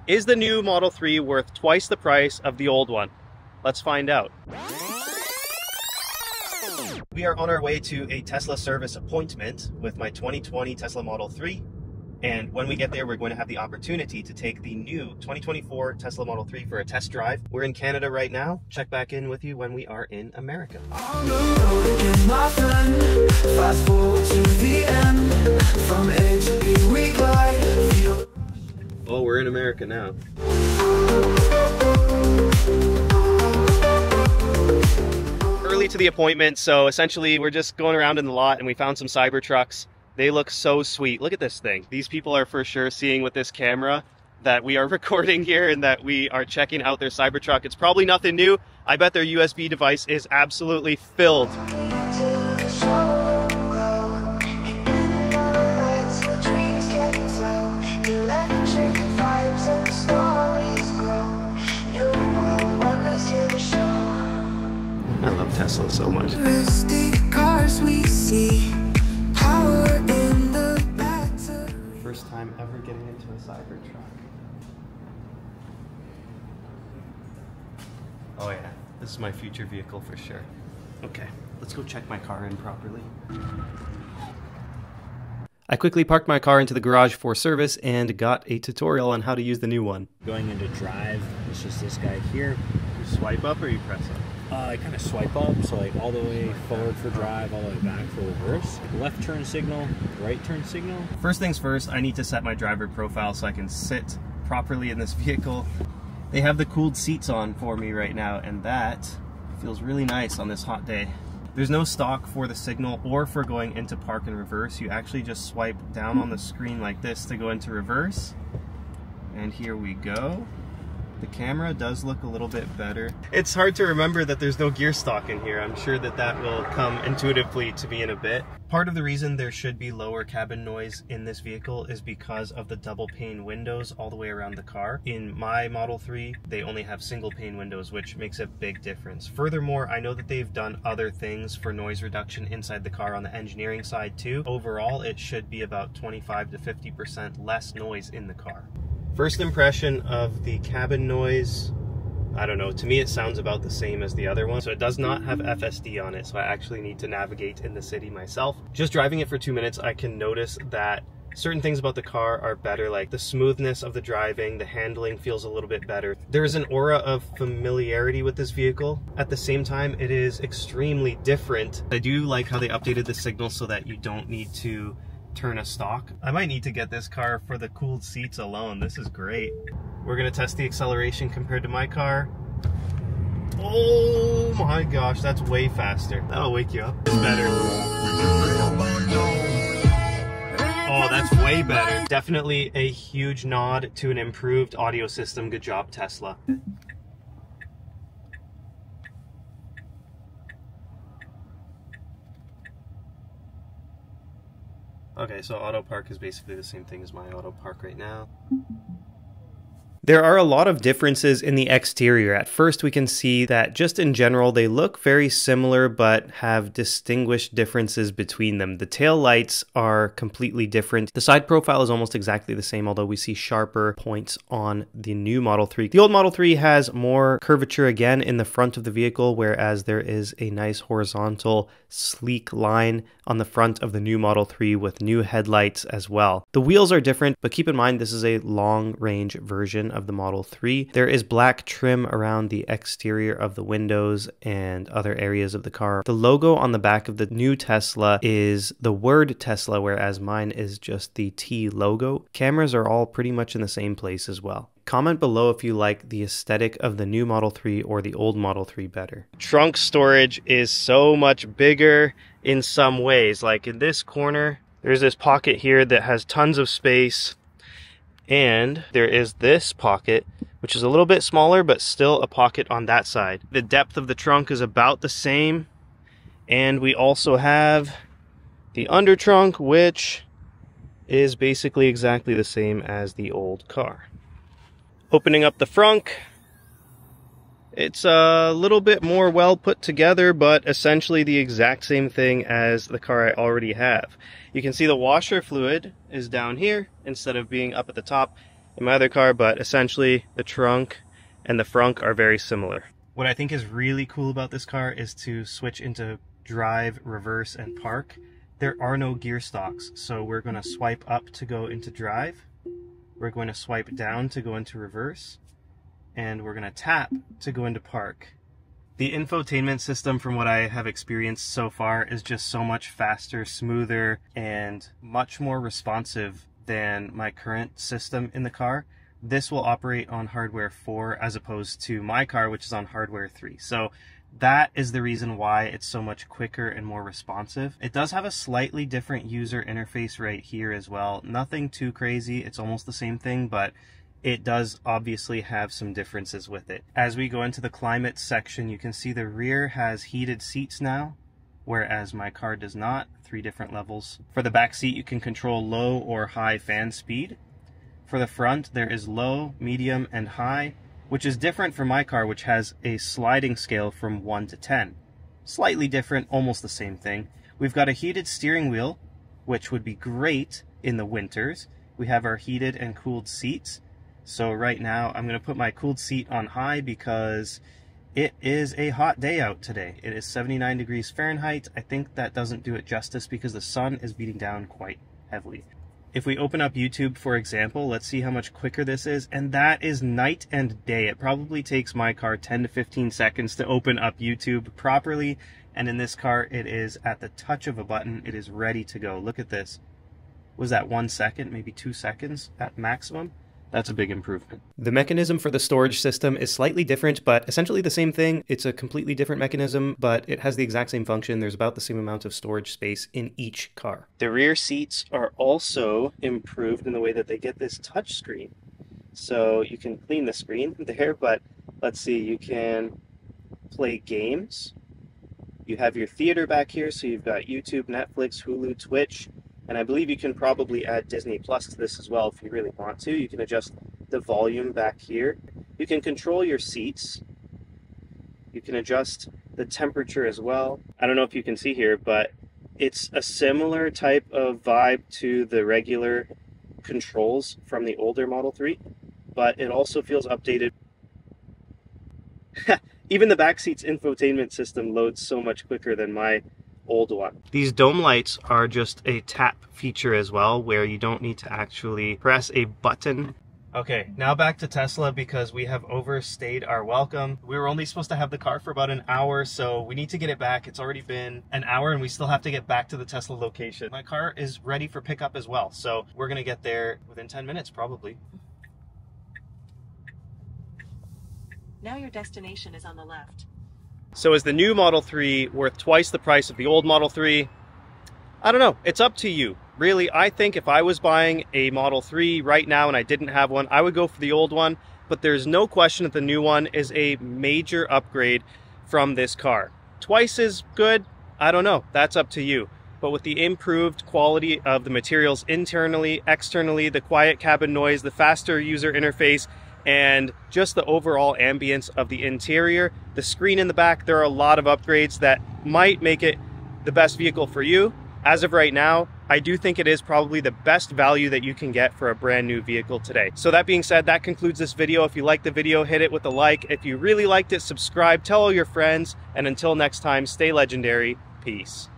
Is the new Model 3 worth twice the price of the old one? Let's find out. We are on our way to a Tesla service appointment with my 2020 Tesla Model 3. And when we get there, we're going to have the opportunity to take the new 2024 Tesla Model 3 for a test drive. We're in Canada right now. Check back in with you when we are in America. On the road again, my friend. Fast forward to the end. From A to B we glide. Oh, we're in America now. Early to the appointment, so essentially we're just going around in the lot and we found some Cybertrucks. They look so sweet. Look at this thing. These people are for sure seeing with this camera that we are recording here and that we are checking out their Cybertruck. It's probably nothing new. I bet their USB device is absolutely filled. I love Tesla so much. First time ever getting into a Cybertruck. Oh yeah, this is my future vehicle for sure. Okay, let's go check my car in properly. I quickly parked my car into the garage for service and got a tutorial on how to use the new one. Going into drive, it's just this guy here. You swipe up or you press up? I kind of swipe up, so like all the way forward for drive, all the way back for reverse. Left turn signal, right turn signal. First things first, I need to set my driver profile so I can sit properly in this vehicle. They have the cooled seats on for me right now, and that feels really nice on this hot day. There's no stock for the signal or for going into park and reverse. You actually just swipe down on the screen like this to go into reverse. And here we go. The camera does look a little bit better. It's hard to remember that there's no gear stock in here. I'm sure that that will come intuitively to me in a bit. Part of the reason there should be lower cabin noise in this vehicle is because of the double pane windows all the way around the car. In my Model 3, they only have single pane windows, which makes a big difference. Furthermore, I know that they've done other things for noise reduction inside the car on the engineering side too. Overall, it should be about 25 to 50% less noise in the car. First impression of the cabin noise, I don't know, to me it sounds about the same as the other one. So it does not have FSD on it, so I actually need to navigate in the city myself. Just driving it for 2 minutes, I can notice that certain things about the car are better, like the smoothness of the driving, the handling feels a little bit better. There is an aura of familiarity with this vehicle. At the same time, it is extremely different. I do like how they updated the signal so that you don't need to turn a stock. I might need to get this car for the cooled seats alone. This is great. We're gonna test the acceleration compared to my car. Oh my gosh, that's way faster. That'll wake you up. It's better. Oh, that's way better. Definitely a huge nod to an improved audio system. Good job, Tesla. Okay, so auto park is basically the same thing as my auto park right now. There are a lot of differences in the exterior. At first we can see that just in general they look very similar but have distinguished differences between them. The tail lights are completely different. The side profile is almost exactly the same, although we see sharper points on the new Model 3. The old Model 3 has more curvature again in the front of the vehicle, whereas there is a nice horizontal sleek line on the front of the new Model 3 with new headlights as well. The wheels are different, but keep in mind this is a long-range version of the Model 3. There is black trim around the exterior of the windows and other areas of the car. The logo on the back of the new Tesla is the word Tesla, whereas mine is just the T logo. Cameras are all pretty much in the same place as well. Comment below if you like the aesthetic of the new Model 3 or the old Model 3 better. Trunk storage is so much bigger in some ways. Like in this corner, there's this pocket here that has tons of space. And there is this pocket, which is a little bit smaller, but still a pocket on that side. The depth of the trunk is about the same. And we also have the under trunk, which is basically exactly the same as the old car. Opening up the frunk, it's a little bit more well put together, but essentially the exact same thing as the car I already have. You can see the washer fluid is down here instead of being up at the top. in my other car, but essentially the trunk and the frunk are very similar. What I think is really cool about this car is to switch into drive, reverse, and park. There are no gear stalks, so we're going to swipe up to go into drive, we're going to swipe down to go into reverse, and we're going to tap to go into park. The infotainment system, from what I have experienced so far, is just so much faster, smoother, and much more responsive than my current system in the car. This will operate on hardware 4 as opposed to my car, which is on hardware 3. So that is the reason why it's so much quicker and more responsive. It does have a slightly different user interface right here as well. Nothing too crazy, it's almost the same thing, but it does obviously have some differences with it. As we go into the climate section, you can see the rear has heated seats now, whereas my car does not. 3 different levels. For the back seat, you can control low or high fan speed. For the front, there is low, medium, and high, which is different from my car, which has a sliding scale from 1 to 10. Slightly different, almost the same thing. We've got a heated steering wheel, which would be great in the winters. We have our heated and cooled seats. So right now, I'm going to put my cooled seat on high because it is a hot day out today. It is 79 degrees Fahrenheit. I think that doesn't do it justice because the sun is beating down quite heavily. If we open up YouTube, for example, let's see how much quicker this is, and that is night and day. It probably takes my car 10 to 15 seconds to open up YouTube properly, and in this car, it is at the touch of a button, it is ready to go. Look at this. Was that 1 second, maybe 2 seconds at maximum? That's a big improvement. The mechanism for the storage system is slightly different, but essentially the same thing. It's a completely different mechanism, but it has the exact same function. There's about the same amount of storage space in each car. The rear seats are also improved in the way that they get this touch screen. So you can clean the screen there, but let's see, you can play games. You have your theater back here, so you've got YouTube, Netflix, Hulu, Twitch, and I believe you can probably add Disney Plus to this as well if you really want to. You can adjust the volume back here. You can control your seats. You can adjust the temperature as well. I don't know if you can see here, but it's a similar type of vibe to the regular controls from the older Model 3, but it also feels updated. Even the backseat's infotainment system loads so much quicker than my old one. These dome lights are just a tap feature as well, where you don't need to actually press a button. Okay, now back to Tesla because we have overstayed our welcome. We were only supposed to have the car for about an hour, so we need to get it back. It's already been an hour and we still have to get back to the Tesla location. My car is ready for pickup as well, so we're gonna get there within 10 minutes probably. Now your destination is on the left. So is the new Model 3 worth twice the price of the old Model 3? I don't know. It's up to you. Really, I think if I was buying a Model 3 right now and I didn't have one, I would go for the old one. But there's no question that the new one is a major upgrade from this car. Twice as good? I don't know. That's up to you. But with the improved quality of the materials internally, externally, the quiet cabin noise, the faster user interface, and just the overall ambience of the interior, the screen in the back, there are a lot of upgrades that might make it the best vehicle for you. As of right now, I do think it is probably the best value that you can get for a brand new vehicle today. So that being said, that concludes this video. If you liked the video, hit it with a like. If you really liked it, subscribe, tell all your friends, and until next time, stay legendary. Peace.